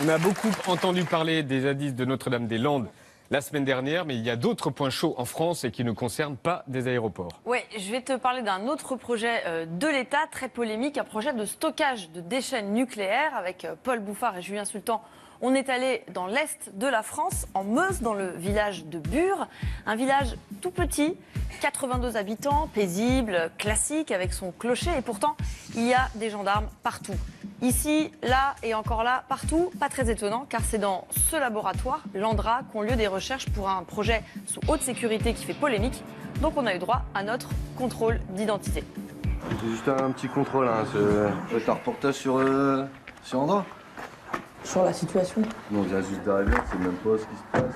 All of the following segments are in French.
On a beaucoup entendu parler des zadistes de Notre-Dame-des-Landes la semaine dernière, mais il y a d'autres points chauds en France et qui ne concernent pas des aéroports. Oui, je vais te parler d'un autre projet de l'État, très polémique, un projet de stockage de déchets nucléaires avec Paul Bouffard et Julien Sultan. On est allé dans l'est de la France, en Meuse, dans le village de Bure. Un village tout petit, 82 habitants, paisible, classique, avec son clocher. Et pourtant, il y a des gendarmes partout. Ici, là et encore là, partout. Pas très étonnant, car c'est dans ce laboratoire, l'Andra, qu'ont lieu des recherches pour un projet sous haute sécurité qui fait polémique. Donc on a eu droit à notre contrôle d'identité. C'est juste un petit contrôle, hein. C'est un reportage sur Andra. Sur la situation. Non, on vient juste d'arriver, on sait même pas ce qui se passe.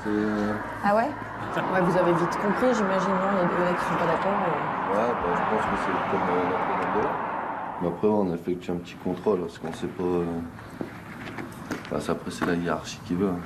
Ah ouais? Ouais, vous avez vite compris, j'imagine, non? Il y a des mecs qui sont pas d'accord. Ouais, bah, je pense que c'est comme Notre-Dame-des-Landes. Mais après, on a effectué un petit contrôle parce qu'on sait pas. Bah, après, c'est la hiérarchie qui veut. Hein.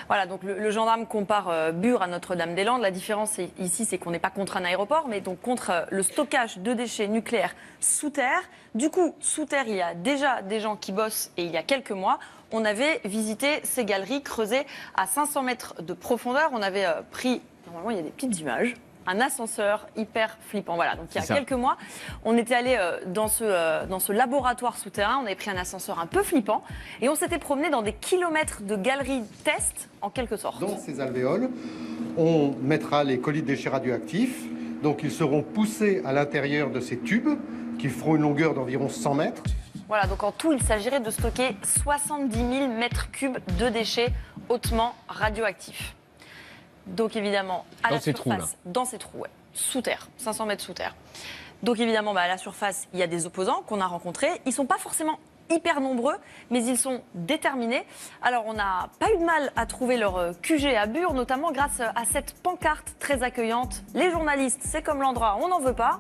Voilà, donc le gendarme compare Bure à Notre-Dame-des-Landes. La différence ici, c'est qu'on n'est pas contre un aéroport, mais donc contre le stockage de déchets nucléaires sous terre. Du coup, sous terre, il y a déjà des gens qui bossent et il y a quelques mois, on avait visité ces galeries creusées à 500 mètres de profondeur. On avait pris, normalement, il y a des petites images, un ascenseur hyper flippant. Voilà, donc il y a quelques mois, on était allé dans ce laboratoire souterrain, on avait pris un ascenseur un peu flippant et on s'était promené dans des kilomètres de galeries test, en quelque sorte. Dans ces alvéoles, on mettra les colis de déchets radioactifs. Donc ils seront poussés à l'intérieur de ces tubes qui feront une longueur d'environ 100 mètres. Voilà, donc en tout, il s'agirait de stocker 70 000 mètres cubes de déchets hautement radioactifs. Donc évidemment, à la surface, dans ces trous, ouais, sous terre, 500 mètres sous terre. Donc évidemment, à la surface, il y a des opposants qu'on a rencontrés. Ils ne sont pas forcément hyper nombreux, mais ils sont déterminés. Alors on n'a pas eu de mal à trouver leur QG à Bure, notamment grâce à cette pancarte très accueillante. Les journalistes, c'est comme l'Andra, on n'en veut pas.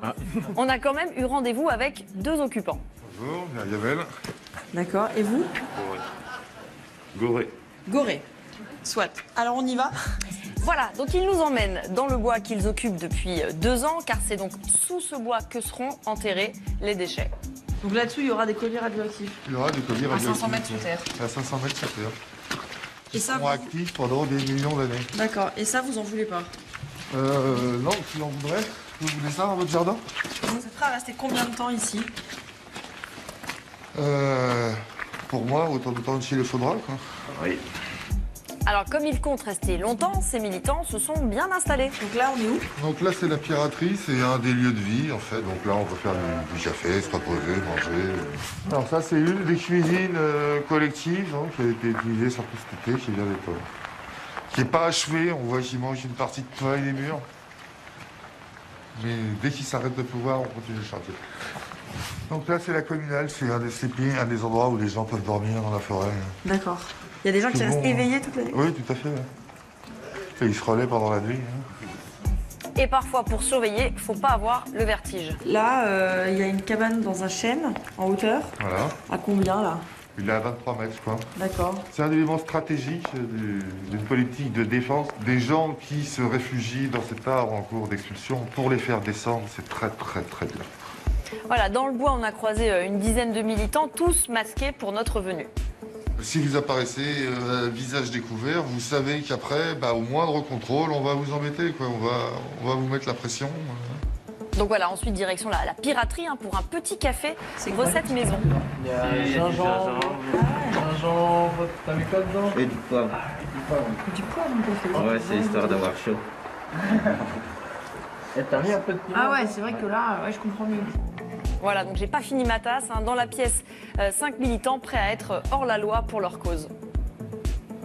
On a quand même eu rendez-vous avec 2 occupants. Bonjour, Yabel. D'accord, et vous? Goré. Goré. Soit. Alors on y va? Voilà, donc ils nous emmènent dans le bois qu'ils occupent depuis 2 ans, car c'est donc sous ce bois que seront enterrés les déchets. Donc là-dessous, il y aura des colis radioactifs. Il y aura des colis radioactifs. À 500 mètres sous terre. À 500 mètres sous terre. Et ça, seront actifs pendant des millions d'années. D'accord, et ça, vous en voulez pas? Non, qui en voudrait? Vous voulez ça dans votre jardin? Vous êtes prêt à rester combien de temps ici? Pour moi, autant de temps qu'il le faudra, quoi. Oui. Alors comme ils comptent rester longtemps, ces militants se sont bien installés. Donc là, on est où? Donc là, c'est la piraterie, c'est un des lieux de vie, en fait. Donc là, on peut faire du café, se reposer, manger. Alors ça, c'est une des cuisines collectives hein, qui a été utilisée surtout cet été, qui vient d'être... qui n'est pas achevée, on voit qu'il manque une partie de toit et des murs. Mais dès qu'ils s'arrêtent de pouvoir, on continue le chantier. Donc là, c'est la communale, c'est un des sleeping, un des endroits où les gens peuvent dormir dans la forêt. D'accord. Il y a des gens qui restent éveillés toute la nuit? Oui, tout à fait. Ouais. Et ils se relaient pendant la nuit. Hein. Et parfois, pour surveiller, il ne faut pas avoir le vertige. Là, il y a une cabane dans un chêne, en hauteur. Voilà. À combien, là? Il est à 23 mètres, quoi. D'accord. C'est un élément stratégique d'une politique de défense. Des gens qui se réfugient dans cet arbre en cours d'expulsion, pour les faire descendre, c'est très, très, très dur. Voilà, dans le bois, on a croisé une dizaine de militants, tous masqués pour notre venue. Si vous apparaissez visage découvert, vous savez qu'après, au moindre contrôle, on va vous embêter, quoi. On va vous mettre la pression. Donc voilà, ensuite direction la piraterie pour un petit café, recette maison. Il y a gingembre, t'as mis quoi dedans? Et du poivre. Du poivre, on peut faire. Ouais, c'est histoire d'avoir chaud. Et t'as mis un peu de piment? Ah ouais, c'est vrai que là, je comprends mieux. Voilà, donc j'ai pas fini ma tasse. Dans la pièce, 5 militants prêts à être hors la loi pour leur cause.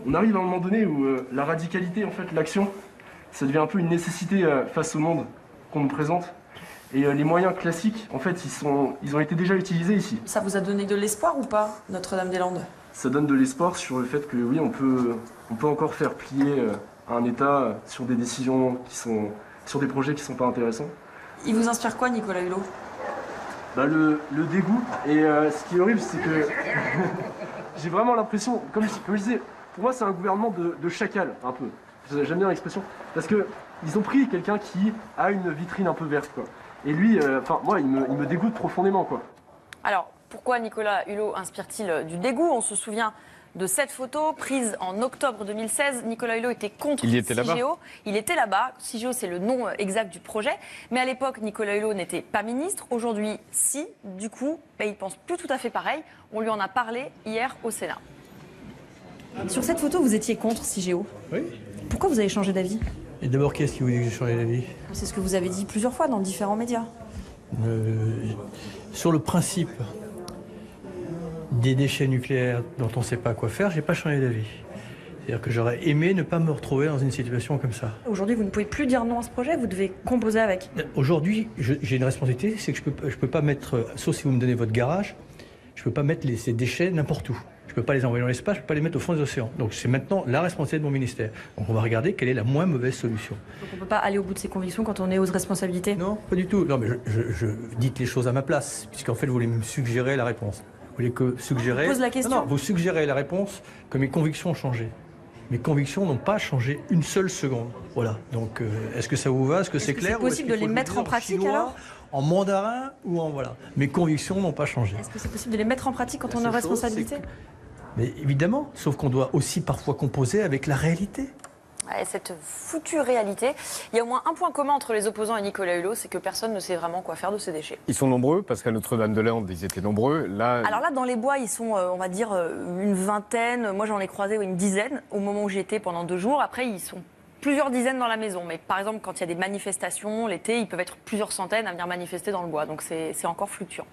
On arrive à un moment donné où la radicalité, en fait, l'action, ça devient un peu une nécessité face au monde qu'on nous présente. Et les moyens classiques, en fait, ils ont été déjà utilisés ici. Ça vous a donné de l'espoir ou pas, Notre-Dame-des-Landes? Ça donne de l'espoir sur le fait que oui, on peut encore faire plier un État sur des décisions sur des projets qui sont pas intéressants. Il vous inspire quoi, Nicolas Hulot? Le dégoût. Et ce qui est horrible, c'est que j'ai vraiment l'impression, comme je disais, pour moi c'est un gouvernement de chacal, un peu. J'aime bien l'expression. Parce qu'ils ont pris quelqu'un qui a une vitrine un peu verte, quoi. Et lui, moi, il me dégoûte profondément, quoi. Alors, pourquoi Nicolas Hulot inspire-t-il du dégoût? On se souvient de cette photo prise en octobre 2016. Nicolas Hulot était contre Il y était là-bas. CIGEO. Il était là-bas. CIGEO, c'est le nom exact du projet. Mais à l'époque, Nicolas Hulot n'était pas ministre. Aujourd'hui, si. Du coup, il pense plus tout à fait pareil. On lui en a parlé hier au Sénat. Sur cette photo, vous étiez contre CIGEO. Oui. Pourquoi vous avez changé d'avis? Et d'abord, qui est-ce qui vous dit que j'ai changé d'avis? C'est ce que vous avez dit plusieurs fois dans différents médias. Sur le principe des déchets nucléaires dont on ne sait pas quoi faire, j'ai pas changé d'avis. C'est-à-dire que j'aurais aimé ne pas me retrouver dans une situation comme ça. Aujourd'hui, vous ne pouvez plus dire non à ce projet, vous devez composer avec. Aujourd'hui, j'ai une responsabilité, c'est que je peux pas mettre, sauf si vous me donnez votre garage, je peux pas mettre ces déchets n'importe où. Je peux pas les envoyer dans l'espace, je peux pas les mettre au fond des océans. Donc c'est maintenant la responsabilité de mon ministère. Donc on va regarder quelle est la moins mauvaise solution. Donc on ne peut pas aller au bout de ses convictions quand on est aux responsabilités? Non, pas du tout. Non, mais je dites les choses à ma place, puisqu'en fait vous voulez me suggérer la réponse. Vous voulez que suggérer... Je pose la question. Non, vous suggérez la réponse que mes convictions ont changé. Mes convictions n'ont pas changé une seule seconde. Voilà. Donc est-ce que ça vous va? Est-ce que c'est clair? C'est possible de les mettre en pratique alors? En mandarin ou en voilà. Mes convictions n'ont pas changé. Est-ce que c'est possible de les mettre en pratique quand on est en responsabilité? Mais évidemment, sauf qu'on doit aussi parfois composer avec la réalité. Ouais, cette foutue réalité. Il y a au moins un point commun entre les opposants et Nicolas Hulot, c'est que personne ne sait vraiment quoi faire de ces déchets. Ils sont nombreux, parce qu'à Notre-Dame-de-Landes, ils étaient nombreux. Là, Alors là, dans les bois, ils sont, on va dire, une vingtaine. Moi, j'en ai croisé une dizaine au moment où j'étais pendant 2 jours. Après, ils sont plusieurs dizaines dans la maison. Mais par exemple, quand il y a des manifestations, l'été, ils peuvent être plusieurs centaines à venir manifester dans le bois. Donc c'est encore fluctuant.